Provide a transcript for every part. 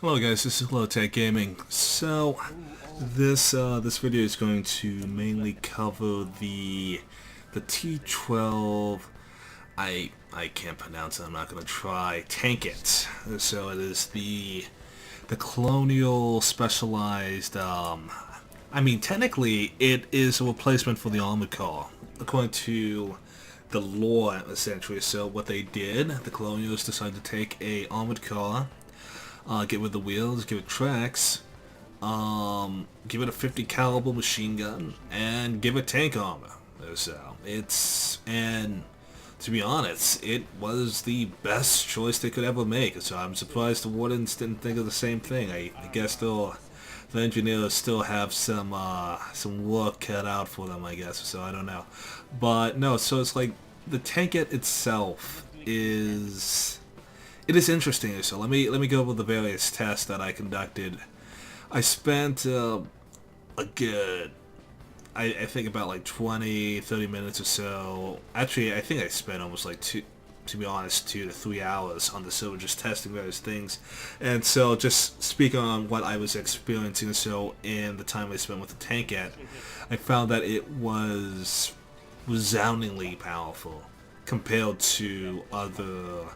Hello guys, this is Low Tech Gaming. So this video is going to mainly cover the T12. I can't pronounce it. I'm not going to try. Tankette. So it is the colonial specialized. I mean, technically, it is a replacement for the armored car, according to the lore, essentially. So what they did, the colonials decided to take a armored car, get rid of the wheels, give it tracks, give it a 50 caliber machine gun, and give it tank armor. So and to be honest, it was the best choice they could ever make. So I'm surprised the Wardens didn't think of the same thing. I guess the engineers still have some work cut out for them, I guess. So I don't know, but no. So it's like the Tankette itself is. It is interesting. So let me go over the various tests that I conducted. I spent a good, I think about like 20-30 minutes or so. Actually, I think I spent almost like to be honest, 2 to 3 hours on the server just testing various things. And so just speaking on what I was experiencing, so in the time I spent with the Tankette, I found that it was resoundingly powerful compared to other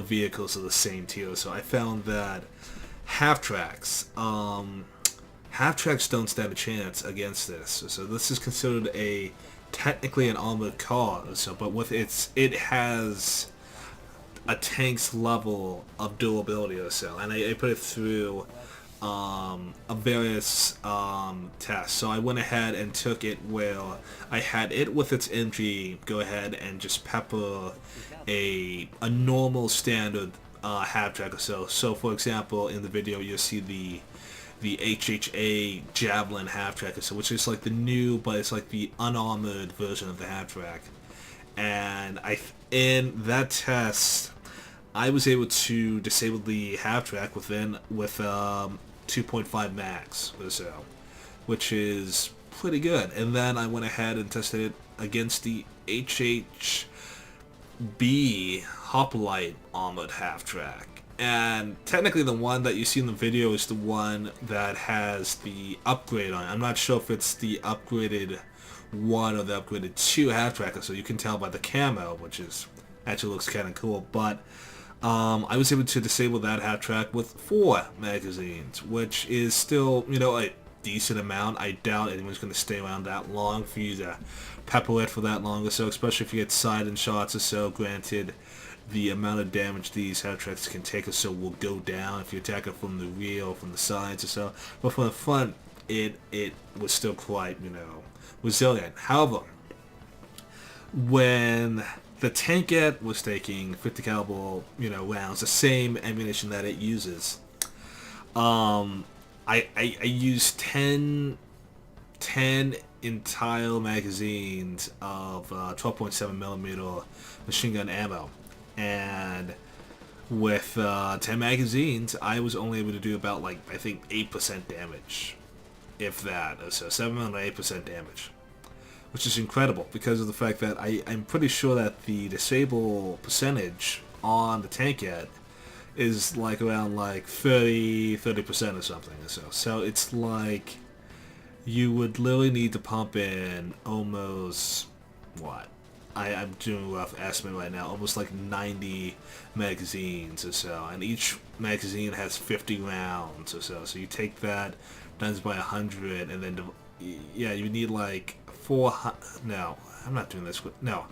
vehicles of the same tier. So I found that half-tracks don't stand a chance against this. So this is considered technically an armored car. So, but with it has a tank's level of durability or so, and I put it through a various tests. So I went ahead and took it where I had it with its entry go ahead and just pepper a normal standard half track or so. So for example, in the video you'll see the HHA Javelin half track or so, which is like the new, but it's like the unarmored version of the half track. And in that test, I was able to disable the half track with 2.5 max or so, which is pretty good. And then I went ahead and tested it against the HHB Hoplite armored half track. And technically the one that you see in the video is the one that has the upgrade on it. I'm not sure if it's the upgraded 1 or the upgraded 2 half tracker, so you can tell by the camo, which is actually looks kind of cool. But I was able to disable that half track with 4 magazines, which is still, a decent amount. I doubt anyone's going to stay around that long for you to pepper it for that long or so, especially if you get side-in shots or so. Granted, the amount of damage these half tracks can take or so will go down if you attack it from the rear or from the sides or so. But from the front, it was still quite, resilient. However, when the Tankette was taking 50 caliber, rounds, the same ammunition that it uses, I used 10 entire magazines of 12.7 millimeter machine gun ammo, and with 10 magazines, I was only able to do about I think 8% damage, if that, so 7 or 8% damage, which is incredible because of the fact that I'm pretty sure that the disable percentage on the Tankette is around 30% or something or so. So it's like you would literally need to pump in almost what? I'm doing a rough estimate right now, almost 90 magazines or so, and each magazine has 50 rounds or so. So you take that times by 100, and then you need 400. No, I'm not doing this. No,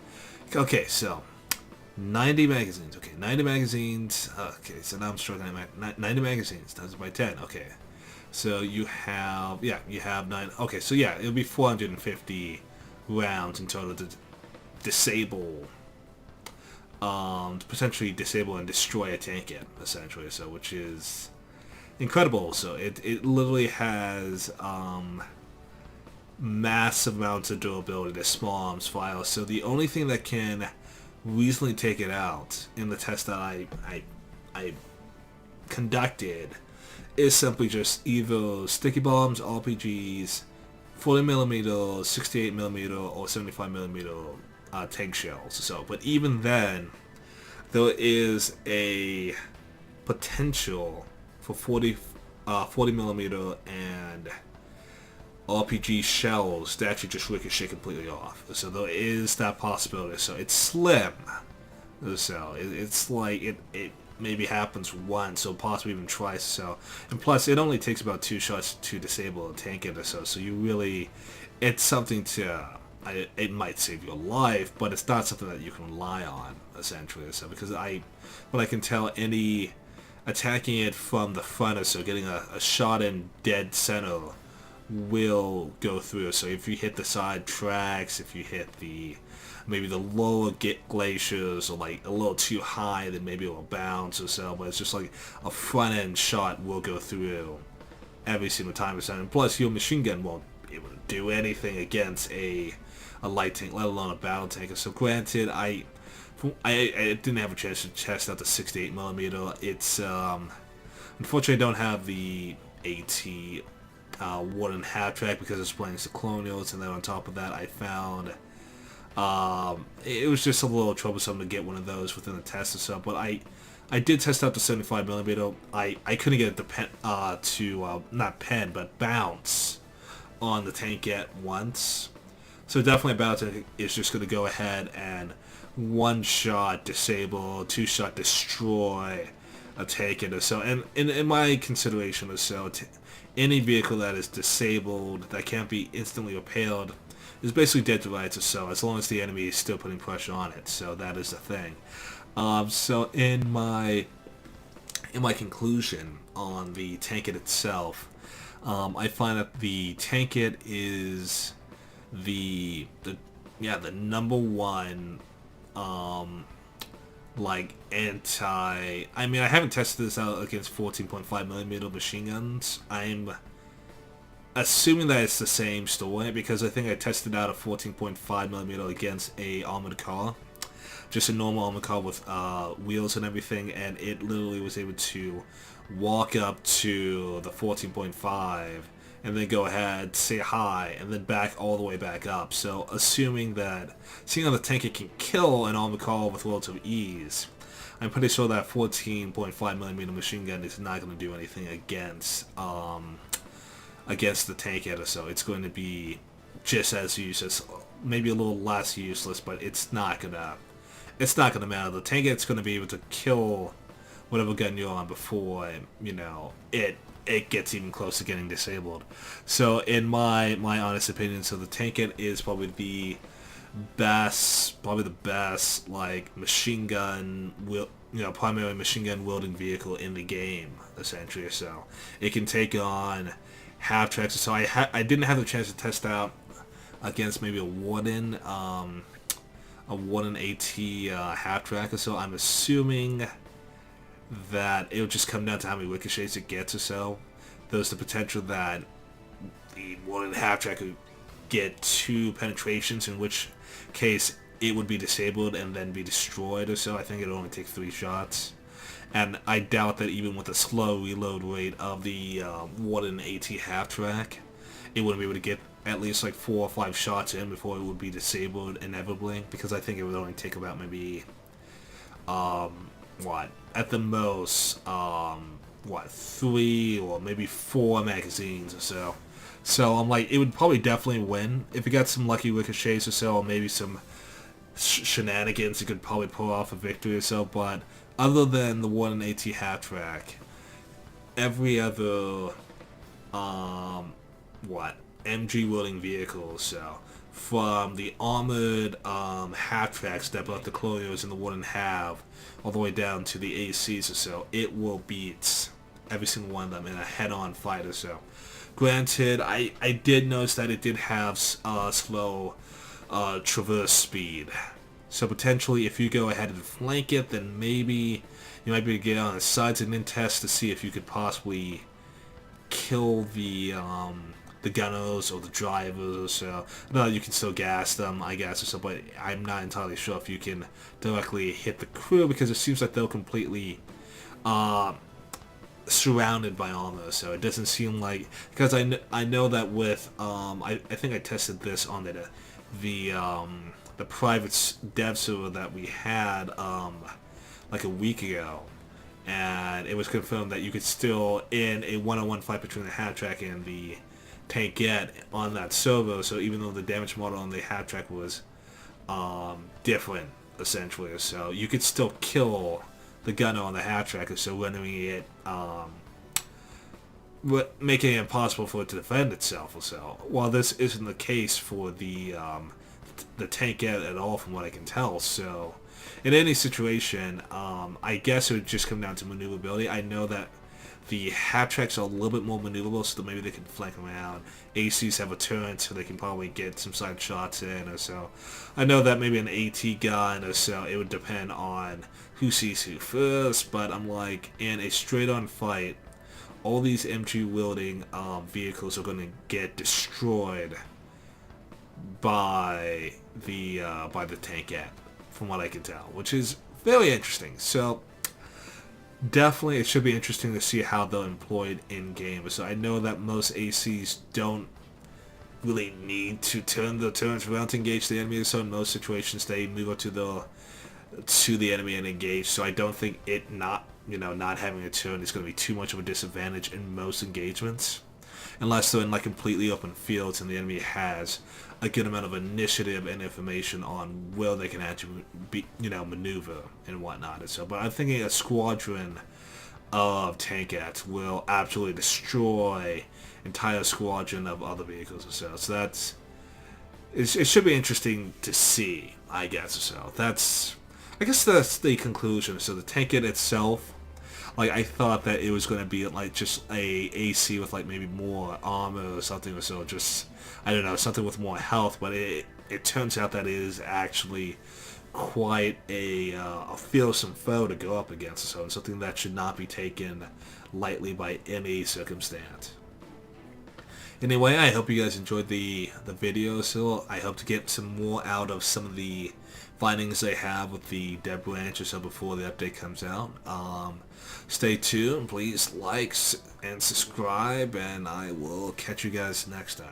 okay, so 90 magazines. Okay, 90 magazines. Okay, so now I'm struggling. 90 magazines times by 10. Okay, so you have 9. Okay, so it'll be 450 rounds in total to disable, potentially disable and destroy a Tankette, essentially. So, which is incredible. So it literally has massive amounts of durability. The small arms file. So the only thing that can reasonably take it out in the test that I conducted is simply just either sticky bombs, RPGs, 40mm, 68mm, or 75mm tank shells. So, but even then, there is a potential for 40 millimeter and RPG shells to actually just ricochet completely off. So there is that possibility. So it's slim. So it's like it maybe happens once or possibly even twice. So, and plus it only takes about 2 shots to disable a Tankette or so. So you really, it's something to, it might save your life, but it's not something that you can rely on essentially. So because what I can tell, any attacking it from the front or so, getting a shot in dead center will go through. So if you hit the side tracks, if you hit maybe the lower glaciers or like a little too high, then maybe it will bounce or so, but it's just like a front end shot will go through every single time. And plus your machine gun won't be able to do anything against a light tank, let alone a battle tank. So granted, I didn't have a chance to test out the 68 millimeter. It's unfortunately I don't have the AT wooden half track because it's playing the colonials, and then on top of that I found it was just a little troublesome to get one of those within the test and stuff. But I did test out the 75 millimeter. I couldn't get it to not pen but bounce on the Tankette once. So definitely battle tank is just going to go ahead and 1-shot disable, 2-shot destroy a Tankette or so. And in my consideration or so, any vehicle that is disabled, that can't be instantly repaired, is basically dead to rights or so, as long as the enemy is still putting pressure on it. So that is the thing. So in my conclusion on the Tankette itself, I find that the Tankette is the number one like I mean, I haven't tested this out against 14.5 millimeter machine guns. I'm assuming that it's the same story because I think I tested out a 14.5 millimeter against a armored car, just a normal armored car with wheels and everything, and it literally was able to walk up to the 14.5 and then go ahead, say hi, and then back all the way back up. So assuming that, seeing how the Tankette can kill an armored car with relative ease, I'm pretty sure that 14.5 millimeter machine gun is not going to do anything against the Tankette or so. It's going to be just as useless, maybe a little less useless, but it's not gonna matter. The Tankette's going to be able to kill whatever gun you're on before it gets even close to getting disabled. So in my honest opinion, so the Tankette is probably the best like machine gun primary machine gun wielding vehicle in the game essentially. So it can take on half tracks. So I didn't have the chance to test out against maybe a Warden AT half track or so. I'm assuming that it'll just come down to how many ricochets it gets or so. There's the potential that the Warden half track could get 2 penetrations, in which case it would be disabled and then be destroyed or so. I think it'll only take 3 shots. And I doubt that even with the slow reload rate of the Warden AT half track, it wouldn't be able to get at least like 4 or 5 shots in before it would be disabled inevitably, because I think it would only take about maybe at the most 3 or maybe 4 magazines or so. So I'm like, it would probably definitely win if it got some lucky ricochets or so, or maybe some shenanigans. It could probably pull off a victory or so. But other than the Warden AT half track, every other MG wielding vehicle, so from the armored half tracks that both the Clorios and the Warden have, all the way down to the ACs or so, it will beat every single one of them in a head-on fight or so. Granted, I did notice that it did have slow traverse speed. So potentially, if you go ahead and flank it, then maybe you might be able to get on the sides and then test to see if you could possibly kill the gunners or the drivers or so. No, you can still gas them, I guess, or so, but I'm not entirely sure if you can directly hit the crew, because it seems like they're completely surrounded by armor. So it doesn't seem like, because I know that with I think I tested this on the private dev server that we had like a week ago, and and it was confirmed that you could still, in a one-on-one fight between the half-track and the Tankette on that server, so even though the damage model on the half-track was different, essentially, so you could still kill the gunner on the half-track, so rendering it, making it impossible for it to defend itself or so. While this isn't the case for the Tankette at all, from what I can tell, so in any situation, I guess it would just come down to maneuverability. I know that the half-tracks are a little bit more maneuverable, so that maybe they can flank around. ACs have a turret, so they can probably get some side shots in or so. I know that maybe an AT gun or so, it would depend on who sees who first, but I'm like, in a straight-on fight, all these MG-wielding vehicles are going to get destroyed by the Tankette, from what I can tell, which is very interesting. So definitely it should be interesting to see how they're employed in game. So I know that most ACs don't really need to turn the turrets around to engage the enemy, so in most situations they move up to the enemy and engage. So I don't think it not having a turn is going to be too much of a disadvantage in most engagements, unless they're in like completely open fields and the enemy has a good amount of initiative and information on where they can actually maneuver and whatnot. And so, but I'm thinking a squadron of Tankettes will absolutely destroy entire squadron of other vehicles or so. So it should be interesting to see, I guess. So I guess that's the conclusion. So the Tankette itself, like, I thought that it was going to be like just a AC with like maybe more armor or something, or so, just, I don't know, something with more health, but it turns out that it is actually quite a fearsome foe to go up against, so it's something that should not be taken lightly by any circumstance. Anyway, I hope you guys enjoyed the video, so I hope to get some more out of some of the findings they have with the Devbranch or so before the update comes out. Stay tuned, please like and subscribe, and I will catch you guys next time.